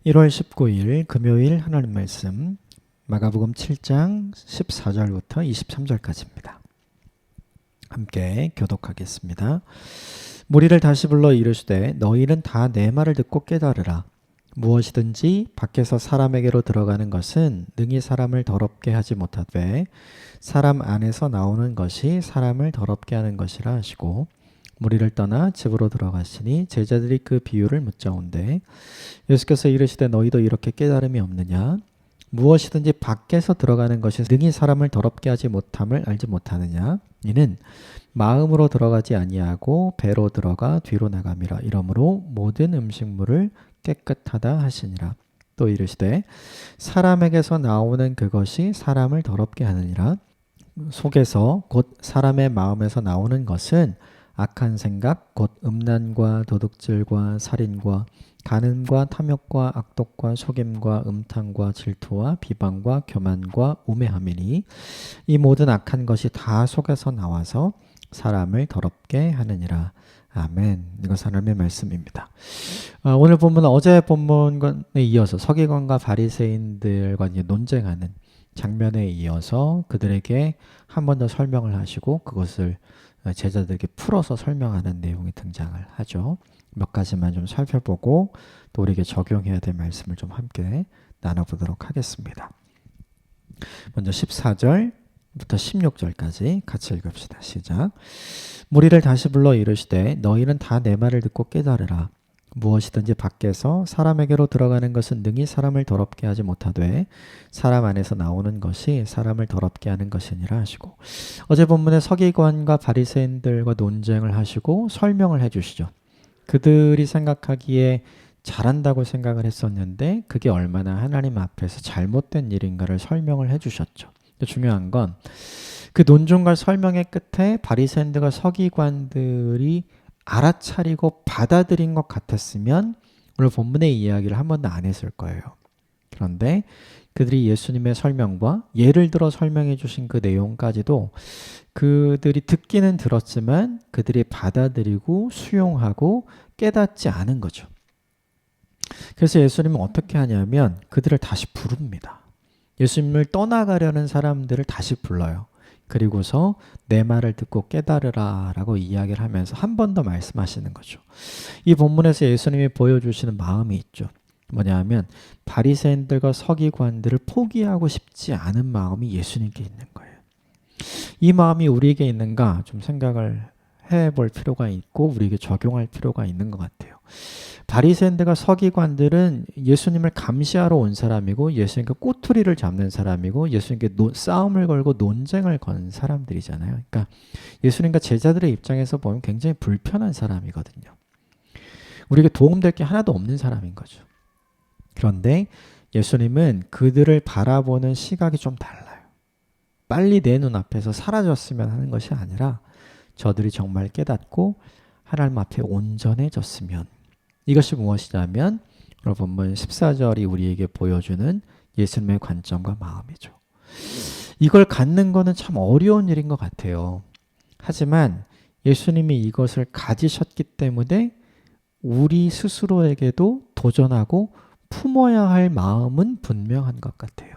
1월 19일 금요일 하나님 말씀 마가복음 7장 14절부터 23절까지입니다. 함께 교독하겠습니다. 무리를 다시 불러 이르시되 너희는 다 내 말을 듣고 깨달으라. 무엇이든지 밖에서 사람에게로 들어가는 것은 능히 사람을 더럽게 하지 못하되 사람 안에서 나오는 것이 사람을 더럽게 하는 것이라 하시고 무리를 떠나 집으로 들어가시니 제자들이 그 비유를 묻자온대 예수께서 이르시되 너희도 이렇게 깨달음이 없느냐? 무엇이든지 밖에서 들어가는 것이 능히 사람을 더럽게 하지 못함을 알지 못하느냐? 이는 마음으로 들어가지 아니하고 배로 들어가 뒤로 나감이라. 이러므로 모든 음식물을 깨끗하다 하시니라. 또 이르시되 사람에게서 나오는 그것이 사람을 더럽게 하느니라. 속에서 곧 사람의 마음에서 나오는 것은 악한 생각 곧 음란과 도둑질과 살인과 간음과 탐욕과 악독과 속임과 음탕과 질투와 비방과 교만과 우매함이니 이 모든 악한 것이 다 속에서 나와서 사람을 더럽게 하느니라. 아멘. 이것 하나님의 말씀입니다. 오늘 본문은 어제 본문에 이어서 서기관과 바리새인들과 이제 논쟁하는 장면에 이어서 그들에게 한 번 더 설명을 하시고 그것을 제자들에게 풀어서 설명하는 내용이 등장을 하죠. 몇 가지만 좀 살펴보고 또 우리에게 적용해야 될 말씀을 좀 함께 나눠보도록 하겠습니다. 먼저 14절부터 16절까지 같이 읽읍시다. 시작. 무리를 다시 불러 이르시되 너희는 다 내 말을 듣고 깨달으라. 무엇이든지 밖에서 사람에게로 들어가는 것은 능히 사람을 더럽게 하지 못하되 사람 안에서 나오는 것이 사람을 더럽게 하는 것이니라 하시고 어제 본문에 서기관과 바리새인들과 논쟁을 하시고 설명을 해주시죠. 그들이 생각하기에 잘한다고 생각을 했었는데 그게 얼마나 하나님 앞에서 잘못된 일인가를 설명을 해주셨죠. 중요한 건 그 논쟁과 설명의 끝에 바리새인들과 서기관들이 알아차리고 받아들인 것 같았으면 오늘 본문의 이야기를 한 번도 안 했을 거예요. 그런데 그들이 예수님의 설명과 예를 들어 설명해 주신 그 내용까지도 그들이 듣기는 들었지만 그들이 받아들이고 수용하고 깨닫지 않은 거죠. 그래서 예수님은 어떻게 하냐면 그들을 다시 부릅니다. 예수님을 떠나가려는 사람들을 다시 불러요. 그리고서 내 말을 듣고 깨달으라 라고 이야기를 하면서 한 번 더 말씀하시는 거죠. 이 본문에서 예수님이 보여주시는 마음이 있죠. 뭐냐면 바리새인들과 서기관들을 포기하고 싶지 않은 마음이 예수님께 있는 거예요. 이 마음이 우리에게 있는가 좀 생각을 해볼 필요가 있고 우리에게 적용할 필요가 있는 것 같아요. 바리새인들과 서기관들은 예수님을 감시하러 온 사람이고 예수님께 꼬투리를 잡는 사람이고 예수님께 싸움을 걸고 논쟁을 건 사람들이잖아요. 그러니까 예수님과 제자들의 입장에서 보면 굉장히 불편한 사람이거든요. 우리에게 도움될 게 하나도 없는 사람인 거죠. 그런데 예수님은 그들을 바라보는 시각이 좀 달라요. 빨리 내 눈앞에서 사라졌으면 하는 것이 아니라 저들이 정말 깨닫고 하나님 앞에 온전해졌으면 이것이 무엇이냐면 오늘 본문 14절이 우리에게 보여주는 예수님의 관점과 마음이죠. 이걸 갖는 거는 참 어려운 일인 것 같아요. 하지만 예수님이 이것을 가지셨기 때문에 우리 스스로에게도 도전하고 품어야 할 마음은 분명한 것 같아요.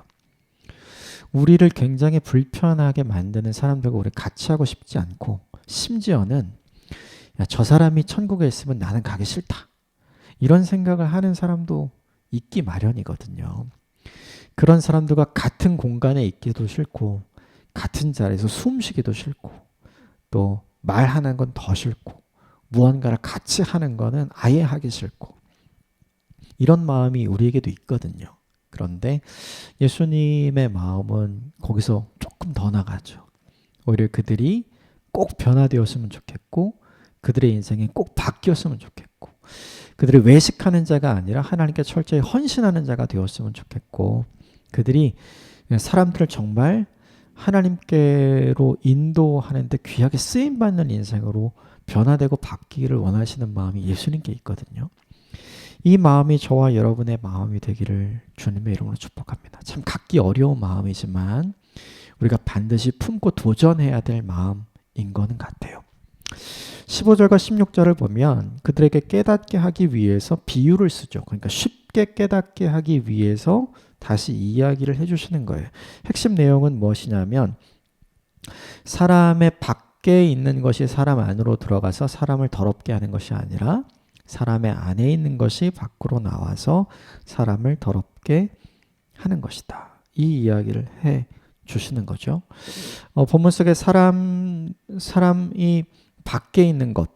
우리를 굉장히 불편하게 만드는 사람들과 우리 같이 하고 싶지 않고 심지어는 야, 저 사람이 천국에 있으면 나는 가기 싫다. 이런 생각을 하는 사람도 있기 마련이거든요. 그런 사람들과 같은 공간에 있기도 싫고 같은 자리에서 숨쉬기도 싫고 또 말하는 건 더 싫고 무언가를 같이 하는 거는 아예 하기 싫고 이런 마음이 우리에게도 있거든요. 그런데 예수님의 마음은 거기서 조금 더 나가죠. 오히려 그들이 꼭 변화되었으면 좋겠고 그들의 인생이 꼭 바뀌었으면 좋겠고 그들이 외식하는 자가 아니라 하나님께 철저히 헌신하는 자가 되었으면 좋겠고 그들이 사람들을 정말 하나님께로 인도하는데 귀하게 쓰임받는 인생으로 변화되고 바뀌기를 원하시는 마음이 예수님께 있거든요. 이 마음이 저와 여러분의 마음이 되기를 주님의 이름으로 축복합니다. 참 갖기 어려운 마음이지만 우리가 반드시 품고 도전해야 될 마음인 거는 같아요. 15절과 16절을 보면 그들에게 깨닫게 하기 위해서 비유를 쓰죠. 그러니까 쉽게 깨닫게 하기 위해서 다시 이야기를 해주시는 거예요. 핵심 내용은 무엇이냐면 사람의 밖에 있는 것이 사람 안으로 들어가서 사람을 더럽게 하는 것이 아니라 사람의 안에 있는 것이 밖으로 나와서 사람을 더럽게 하는 것이다. 이 이야기를 해 주시는 거죠. 본문 속에 사람이 밖에 있는 것,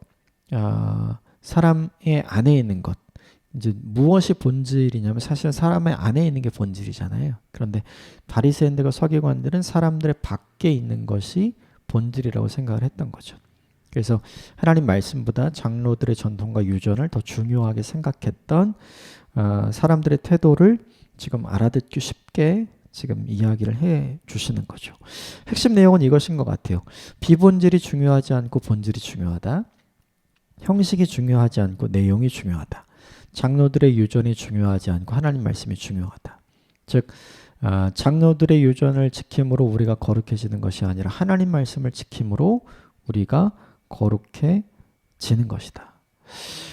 사람의 안에 있는 것, 이제 무엇이 본질이냐면 사실은 사람의 안에 있는 게 본질이잖아요. 그런데 바리새인들과 서기관들은 사람들의 밖에 있는 것이 본질이라고 생각을 했던 거죠. 그래서 하나님 말씀보다 장로들의 전통과 유전을 더 중요하게 생각했던 사람들의 태도를 지금 알아듣기 쉽게 지금 이야기를 해 주시는 거죠. 핵심 내용은 이것인 것 같아요. 비본질이 중요하지 않고 본질이 중요하다. 형식이 중요하지 않고 내용이 중요하다. 장로들의 유전이 중요하지 않고 하나님 말씀이 중요하다. 즉 장로들의 유전을 지킴으로 우리가 거룩해지는 것이 아니라 하나님 말씀을 지킴으로 우리가 거룩해지는 것이다.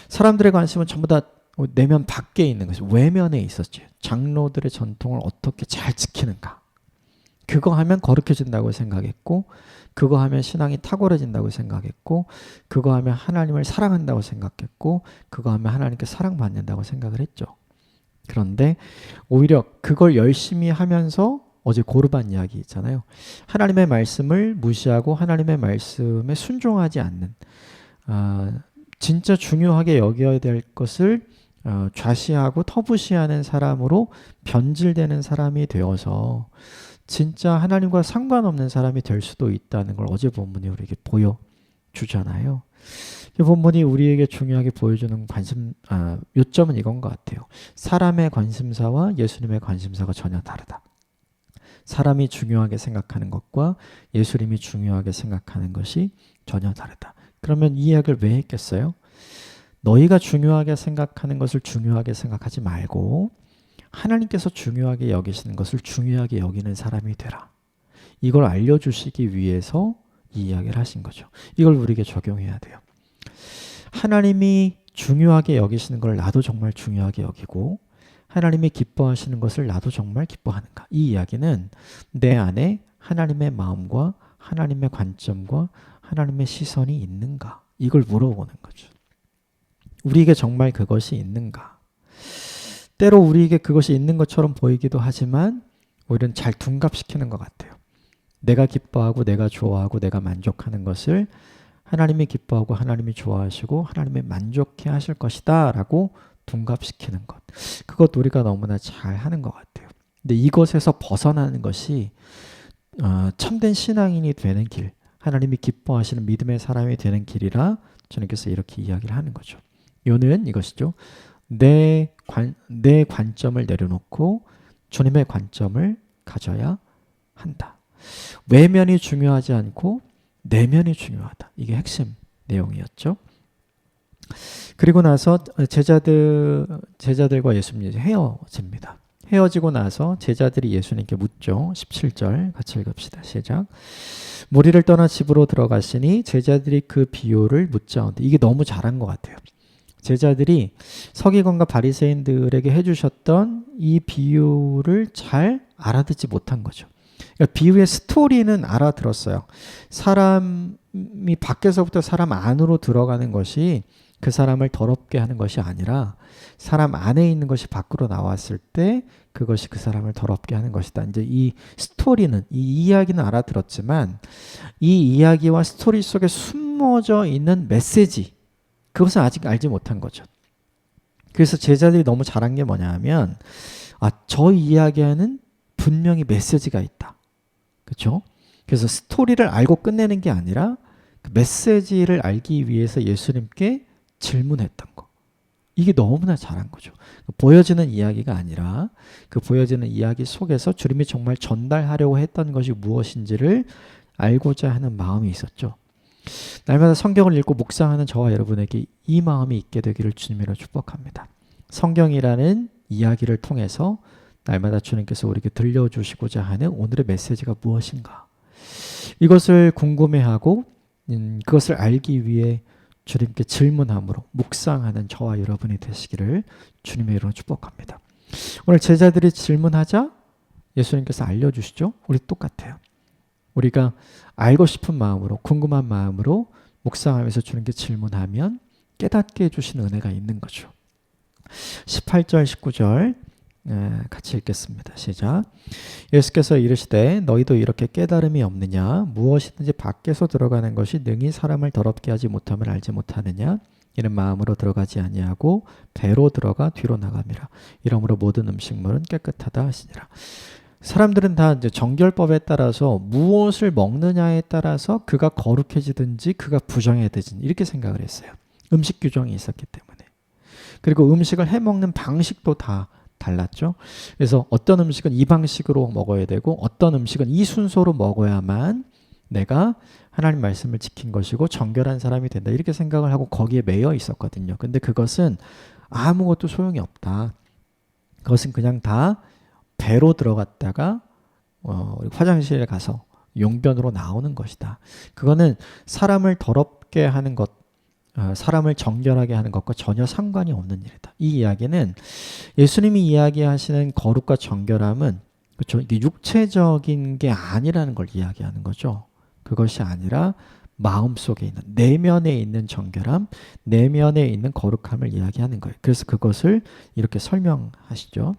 사람들의 관심은 전부 다 내면 밖에 있는 것이 외면에 있었죠. 장로들의 전통을 어떻게 잘 지키는가. 그거 하면 거룩해진다고 생각했고 그거 하면 신앙이 탁월해진다고 생각했고 그거 하면 하나님을 사랑한다고 생각했고 그거 하면 하나님께 사랑받는다고 생각을 했죠. 그런데 오히려 그걸 열심히 하면서 어제 고르반 이야기 있잖아요. 하나님의 말씀을 무시하고 하나님의 말씀에 순종하지 않는 진짜 중요하게 여겨야 될 것을 좌시하고 터부시하는 사람으로 변질되는 사람이 되어서 진짜 하나님과 상관없는 사람이 될 수도 있다는 걸 어제 본문이 우리에게 보여주잖아요. 이 본문이 우리에게 중요하게 보여주는 요점은 이건 것 같아요. 사람의 관심사와 예수님의 관심사가 전혀 다르다. 사람이 중요하게 생각하는 것과 예수님이 중요하게 생각하는 것이 전혀 다르다. 그러면 이 이야기를 왜 했겠어요? 너희가 중요하게 생각하는 것을 중요하게 생각하지 말고 하나님께서 중요하게 여기시는 것을 중요하게 여기는 사람이 되라. 이걸 알려주시기 위해서 이 이야기를 하신 거죠. 이걸 우리에게 적용해야 돼요. 하나님이 중요하게 여기시는 걸 나도 정말 중요하게 여기고 하나님이 기뻐하시는 것을 나도 정말 기뻐하는가. 이 이야기는 내 안에 하나님의 마음과 하나님의 관점과 하나님의 시선이 있는가. 이걸 물어보는 거죠. 우리에게 정말 그것이 있는가. 때로 우리에게 그것이 있는 것처럼 보이기도 하지만 오히려 잘 둔갑시키는 것 같아요. 내가 기뻐하고 내가 좋아하고 내가 만족하는 것을 하나님이 기뻐하고 하나님이 좋아하시고 하나님이 만족해 하실 것이다 라고 둔갑시키는 것. 그것 우리가 너무나 잘 하는 것 같아요. 근데 이것에서 벗어나는 것이 참된 신앙인이 되는 길, 하나님이 기뻐하시는 믿음의 사람이 되는 길이라 주님께서 이렇게 이야기를 하는 거죠. 요는 이것이죠. 내 관점을 내려놓고 주님의 관점을 가져야 한다. 외면이 중요하지 않고 내면이 중요하다. 이게 핵심 내용이었죠. 그리고 나서 제자들과 예수님이 헤어집니다. 헤어지고 나서 제자들이 예수님께 묻죠. 17절 같이 읽읍시다. 시작. 무리를 떠나 집으로 들어가시니 제자들이 그 비유를 묻자온데 이게 너무 잘한 것 같아요. 제자들이 서기관과 바리새인들에게 해주셨던 이 비유를 잘 알아듣지 못한 거죠. 그러니까 비유의 스토리는 알아들었어요. 사람이 밖에서부터 사람 안으로 들어가는 것이 그 사람을 더럽게 하는 것이 아니라 사람 안에 있는 것이 밖으로 나왔을 때 그것이 그 사람을 더럽게 하는 것이다. 이제 이 스토리는, 이 이야기는 알아들었지만 이 이야기와 스토리 속에 숨어져 있는 메시지, 그것은 아직 알지 못한 거죠. 그래서 제자들이 너무 잘한 게 뭐냐 하면 저 이야기에는 분명히 메시지가 있다. 그렇죠? 그래서 스토리를 알고 끝내는 게 아니라 그 메시지를 알기 위해서 예수님께 질문했던 거. 이게 너무나 잘한 거죠. 보여지는 이야기가 아니라 그 보여지는 이야기 속에서 주님이 정말 전달하려고 했던 것이 무엇인지를 알고자 하는 마음이 있었죠. 날마다 성경을 읽고 묵상하는 저와 여러분에게 이 마음이 있게 되기를 주님으로 축복합니다. 성경이라는 이야기를 통해서 날마다 주님께서 우리에게 들려주시고자 하는 오늘의 메시지가 무엇인가? 이것을 궁금해하고 그것을 알기 위해 주님께 질문함으로 묵상하는 저와 여러분이 되시기를 주님의 이름으로 축복합니다. 오늘 제자들이 질문하자 예수님께서 알려주시죠. 우리 똑같아요. 우리가 알고 싶은 마음으로, 궁금한 마음으로 묵상하면서 주님께 질문하면 깨닫게 해주신 은혜가 있는 거죠. 18절 19절 같이 읽겠습니다. 시작. 예수께서 이르시되 너희도 이렇게 깨달음이 없느냐? 무엇이든지 밖에서 들어가는 것이 능히 사람을 더럽게 하지 못함을 알지 못하느냐? 이는 마음으로 들어가지 아니하고 배로 들어가 뒤로 나감이라. 이러므로 모든 음식물은 깨끗하다 하시니라. 사람들은 다 이제 정결법에 따라서 무엇을 먹느냐에 따라서 그가 거룩해지든지 그가 부정해지든지 이렇게 생각을 했어요. 음식 규정이 있었기 때문에. 그리고 음식을 해먹는 방식도 다 달랐죠. 그래서 어떤 음식은 이 방식으로 먹어야 되고 어떤 음식은 이 순서로 먹어야만 내가 하나님 말씀을 지킨 것이고 정결한 사람이 된다. 이렇게 생각을 하고 거기에 매여 있었거든요. 근데 그것은 아무것도 소용이 없다. 그것은 그냥 다 배로 들어갔다가 화장실에 가서 용변으로 나오는 것이다. 그거는 사람을 더럽게 하는 것, 사람을 정결하게 하는 것과 전혀 상관이 없는 일이다. 이 이야기는 예수님이 이야기하시는 거룩과 정결함은 그렇죠? 이게 육체적인 게 아니라는 걸 이야기하는 거죠. 그것이 아니라 마음속에 있는 내면에 있는 정결함, 내면에 있는 거룩함을 이야기하는 거예요. 그래서 그것을 이렇게 설명하시죠.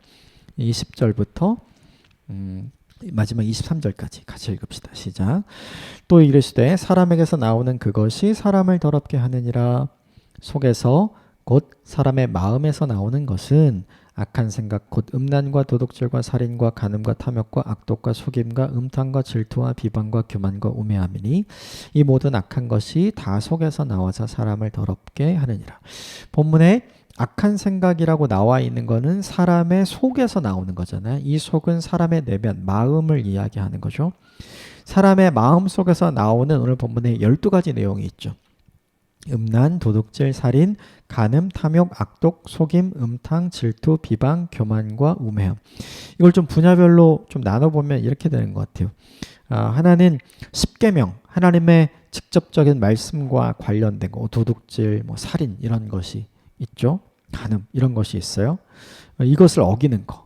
20절부터 마지막 23절까지 같이 읽읍시다. 시작. 또 이르시되 사람에게서 나오는 그것이 사람을 더럽게 하느니라. 속에서 곧 사람의 마음에서 나오는 것은 악한 생각 곧 음란과 도둑질과 살인과 간음과 탐욕과 악독과 속임과 음탕과 질투와 비방과 교만과 우매함이니 이 모든 악한 것이 다 속에서 나와서 사람을 더럽게 하느니라. 본문에 악한 생각이라고 나와 있는 거는 사람의 속에서 나오는 거잖아요. 이 속은 사람의 내면, 마음을 이야기하는 거죠. 사람의 마음 속에서 나오는 오늘 본문에 12가지 내용이 있죠. 음란, 도둑질, 살인, 간음, 탐욕, 악독, 속임, 음탕, 질투, 비방, 교만과 우매함. 이걸 좀 분야별로 좀 나눠보면 이렇게 되는 것 같아요. 하나는 십계명, 하나님의 직접적인 말씀과 관련된 거, 도둑질, 살인 이런 것이 있죠. 간음 이런 것이 있어요. 이것을 어기는 거.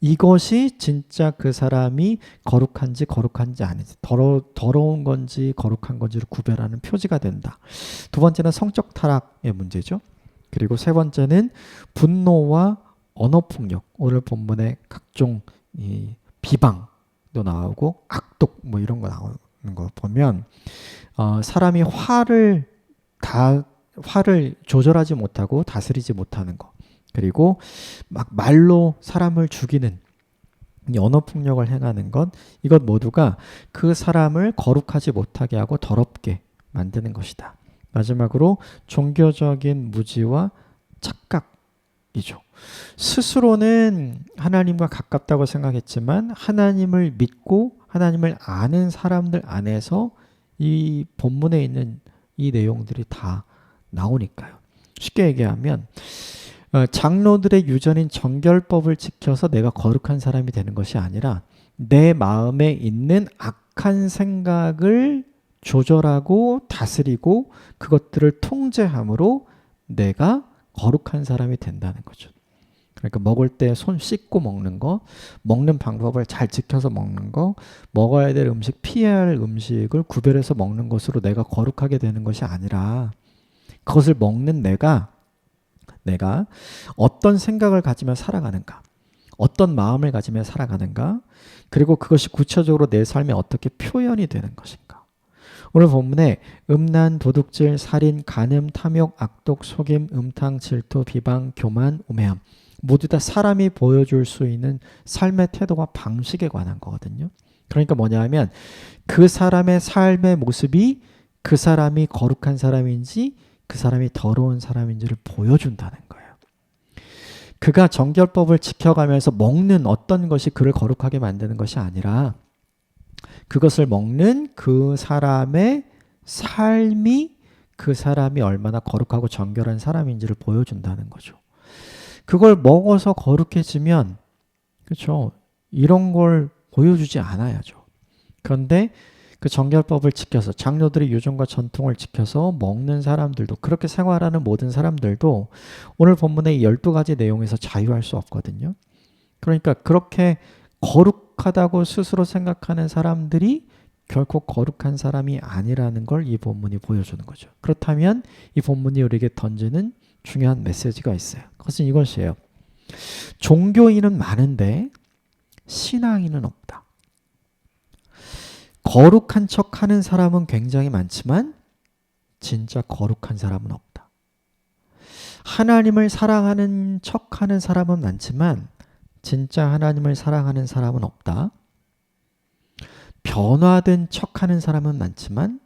이것이 진짜 그 사람이 거룩한지 아닌지 더러운 건지 거룩한 건지를 구별하는 표지가 된다. 두 번째는 성적 타락의 문제죠. 그리고 세 번째는 분노와 언어폭력. 오늘 본문에 각종 비방도 나오고 악독 이런 거 나오는 거 보면 사람이 화를 조절하지 못하고 다스리지 못하는 것. 그리고 막 말로 사람을 죽이는 언어폭력을 행하는 것. 이것 모두가 그 사람을 거룩하지 못하게 하고 더럽게 만드는 것이다. 마지막으로 종교적인 무지와 착각이죠. 스스로는 하나님과 가깝다고 생각했지만 하나님을 믿고 하나님을 아는 사람들 안에서 이 본문에 있는 이 내용들이 다 나오니까요. 쉽게 얘기하면 장로들의 유전인 정결법을 지켜서 내가 거룩한 사람이 되는 것이 아니라 내 마음에 있는 악한 생각을 조절하고 다스리고 그것들을 통제함으로 내가 거룩한 사람이 된다는 거죠. 그러니까 먹을 때 손 씻고 먹는 거, 먹는 방법을 잘 지켜서 먹는 거, 먹어야 될 음식, 피해야 할 음식을 구별해서 먹는 것으로 내가 거룩하게 되는 것이 아니라 그것을 먹는 내가 어떤 생각을 가지며 살아가는가, 어떤 마음을 가지며 살아가는가, 그리고 그것이 구체적으로 내 삶에 어떻게 표현이 되는 것인가. 오늘 본문에 음란, 도둑질, 살인, 간음, 탐욕, 악독, 속임, 음탕, 질투, 비방, 교만, 우매함 모두 다 사람이 보여줄 수 있는 삶의 태도와 방식에 관한 거거든요. 그러니까 뭐냐 하면 그 사람의 삶의 모습이 그 사람이 거룩한 사람인지 그 사람이 더러운 사람인지를 보여준다는 거예요. 그가 정결법을 지켜가면서 먹는 어떤 것이 그를 거룩하게 만드는 것이 아니라 그것을 먹는 그 사람의 삶이 그 사람이 얼마나 거룩하고 정결한 사람인지를 보여준다는 거죠. 그걸 먹어서 거룩해지면 그렇죠. 이런 걸 보여주지 않아야죠. 그런데 그 정결법을 지켜서 장로들의 유전과 전통을 지켜서 먹는 사람들도 그렇게 생활하는 모든 사람들도 오늘 본문의 12가지 내용에서 자유할 수 없거든요. 그러니까 그렇게 거룩하다고 스스로 생각하는 사람들이 결코 거룩한 사람이 아니라는 걸 이 본문이 보여주는 거죠. 그렇다면 이 본문이 우리에게 던지는 중요한 메시지가 있어요. 그것은 이것이에요. 종교인은 많은데 신앙인은 없다. 거룩한 척하는 사람은 굉장히 많지만 진짜 거룩한 사람은 없다. 하나님을 사랑하는 척하는 사람은 많지만 진짜 하나님을 사랑하는 사람은 없다. 변화된 척하는 사람은 많지만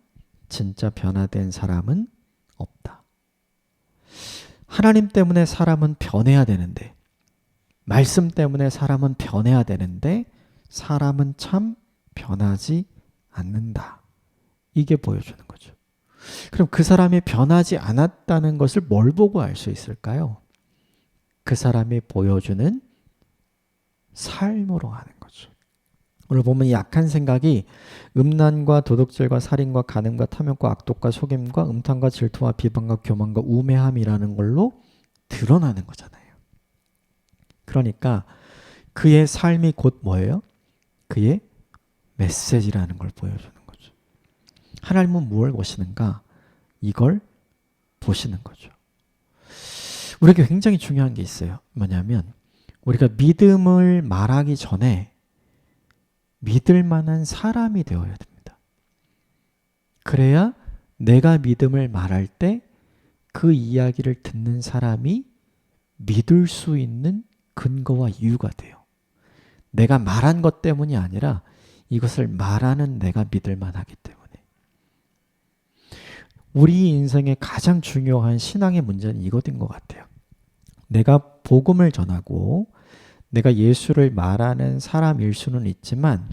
진짜 변화된 사람은 없다. 하나님 때문에 사람은 변해야 되는데, 말씀 때문에 사람은 변해야 되는데 사람은 참 변하지 않는다. 이게 보여주는 거죠. 그럼 그 사람이 변하지 않았다는 것을 뭘 보고 알 수 있을까요? 그 사람이 보여주는 삶으로 하는 거죠. 오늘 보면 약한 생각이 음란과 도둑질과 살인과 간음과 탐욕과 악독과 속임과 음탕과 질투와 비방과 교만과 우매함이라는 걸로 드러나는 거잖아요. 그러니까 그의 삶이 곧 뭐예요? 그의 메시지라는 걸 보여주는 거죠. 하나님은 무엇을 보시는가? 이걸 보시는 거죠. 우리에게 굉장히 중요한 게 있어요. 뭐냐면 우리가 믿음을 말하기 전에 믿을 만한 사람이 되어야 됩니다. 그래야 내가 믿음을 말할 때 그 이야기를 듣는 사람이 믿을 수 있는 근거와 이유가 돼요. 내가 말한 것 때문이 아니라 이것을 말하는 내가 믿을 만하기 때문에. 우리 인생의 가장 중요한 신앙의 문제는 이것인 것 같아요. 내가 복음을 전하고 내가 예수를 말하는 사람일 수는 있지만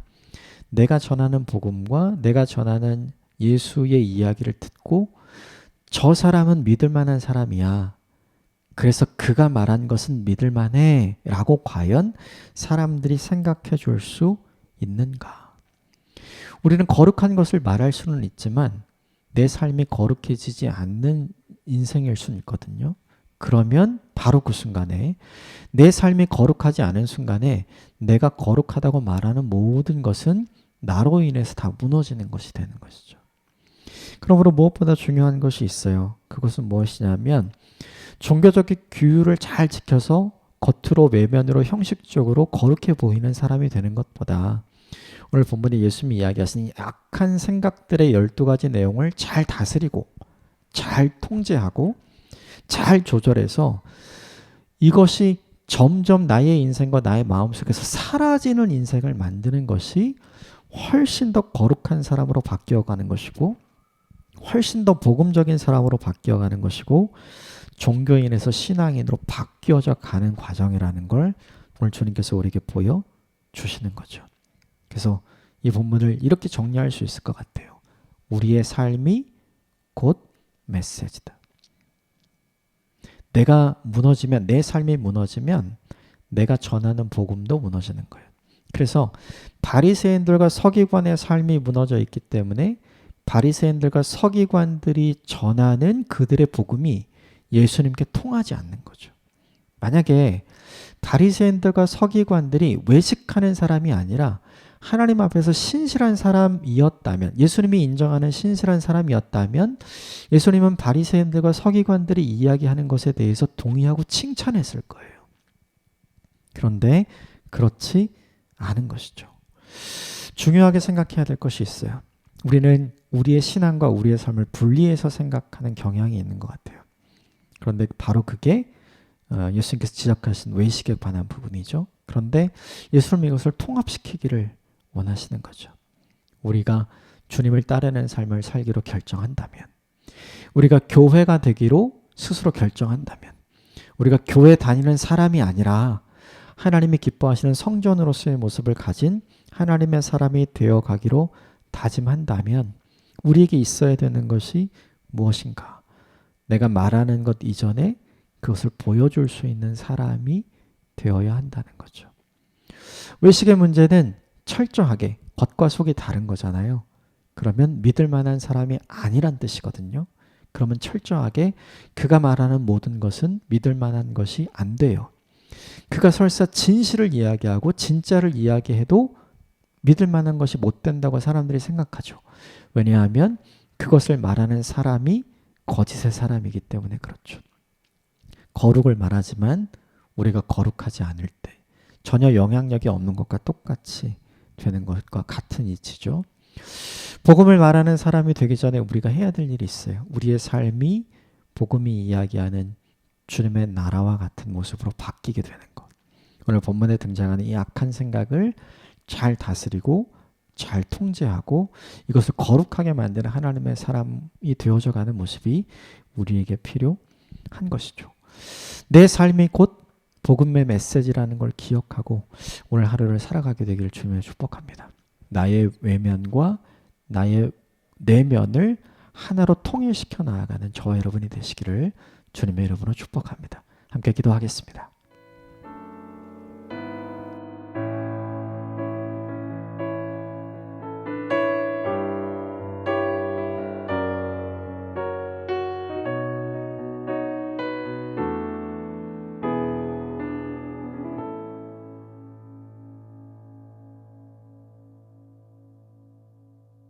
내가 전하는 복음과 내가 전하는 예수의 이야기를 듣고 저 사람은 믿을 만한 사람이야. 그래서 그가 말한 것은 믿을 만해 라고 과연 사람들이 생각해 줄 수 있는가? 우리는 거룩한 것을 말할 수는 있지만 내 삶이 거룩해지지 않는 인생일 수는 있거든요. 그러면 바로 그 순간에 내 삶이 거룩하지 않은 순간에 내가 거룩하다고 말하는 모든 것은 나로 인해서 다 무너지는 것이 되는 것이죠. 그러므로 무엇보다 중요한 것이 있어요. 그것은 무엇이냐면 종교적인 규율을 잘 지켜서 겉으로 외면으로 형식적으로 거룩해 보이는 사람이 되는 것보다 오늘 본문에 예수님이 이야기하신 악한 생각들의 12가지 내용을 잘 다스리고 잘 통제하고 잘 조절해서 이것이 점점 나의 인생과 나의 마음속에서 사라지는 인생을 만드는 것이 훨씬 더 거룩한 사람으로 바뀌어가는 것이고 훨씬 더 복음적인 사람으로 바뀌어가는 것이고 종교인에서 신앙인으로 바뀌어져 가는 과정이라는 걸 오늘 주님께서 우리에게 보여주시는 거죠. 그래서 이 본문을 이렇게 정리할 수 있을 것 같아요. 우리의 삶이 곧 메시지다. 내가 무너지면, 내 삶이 무너지면 내가 전하는 복음도 무너지는 거예요. 그래서 바리새인들과 서기관의 삶이 무너져 있기 때문에 바리새인들과 서기관들이 전하는 그들의 복음이 예수님께 통하지 않는 거죠. 만약에 바리새인들과 서기관들이 외식하는 사람이 아니라 하나님 앞에서 신실한 사람이었다면, 예수님이 인정하는 신실한 사람이었다면 예수님은 바리새인들과 서기관들이 이야기하는 것에 대해서 동의하고 칭찬했을 거예요. 그런데 그렇지 않은 것이죠. 중요하게 생각해야 될 것이 있어요. 우리는 우리의 신앙과 우리의 삶을 분리해서 생각하는 경향이 있는 것 같아요. 그런데 바로 그게 예수님께서 지적하신 외식에 관한 부분이죠. 그런데 예수님은 이것을 통합시키기를 원하시는 거죠. 우리가 주님을 따르는 삶을 살기로 결정한다면, 우리가 교회가 되기로 스스로 결정한다면, 우리가 교회 다니는 사람이 아니라 하나님이 기뻐하시는 성전으로서의 모습을 가진 하나님의 사람이 되어가기로 다짐한다면 우리에게 있어야 되는 것이 무엇인가? 내가 말하는 것 이전에 그것을 보여줄 수 있는 사람이 되어야 한다는 거죠. 외식의 문제는 철저하게 겉과 속이 다른 거잖아요. 그러면 믿을 만한 사람이 아니란 뜻이거든요. 그러면 철저하게 그가 말하는 모든 것은 믿을 만한 것이 안 돼요. 그가 설사 진실을 이야기하고 진짜를 이야기해도 믿을 만한 것이 못 된다고 사람들이 생각하죠. 왜냐하면 그것을 말하는 사람이 거짓의 사람이기 때문에 그렇죠. 거룩을 말하지만 우리가 거룩하지 않을 때 전혀 영향력이 없는 것과 똑같이 되는 것과 같은 이치죠. 복음을 말하는 사람이 되기 전에 우리가 해야 될 일이 있어요. 우리의 삶이 복음이 이야기하는 주님의 나라와 같은 모습으로 바뀌게 되는 것. 오늘 본문에 등장하는 이 악한 생각을 잘 다스리고 잘 통제하고 이것을 거룩하게 만드는 하나님의 사람이 되어져 가는 모습이 우리에게 필요한 것이죠. 내 삶이 곧 복음의 메시지라는 걸 기억하고 오늘 하루를 살아가게 되기를 주님의 축복합니다. 나의 외면과 나의 내면을 하나로 통일시켜 나아가는 저와 여러분이 되시기를 주님의 이름으로 축복합니다. 함께 기도하겠습니다.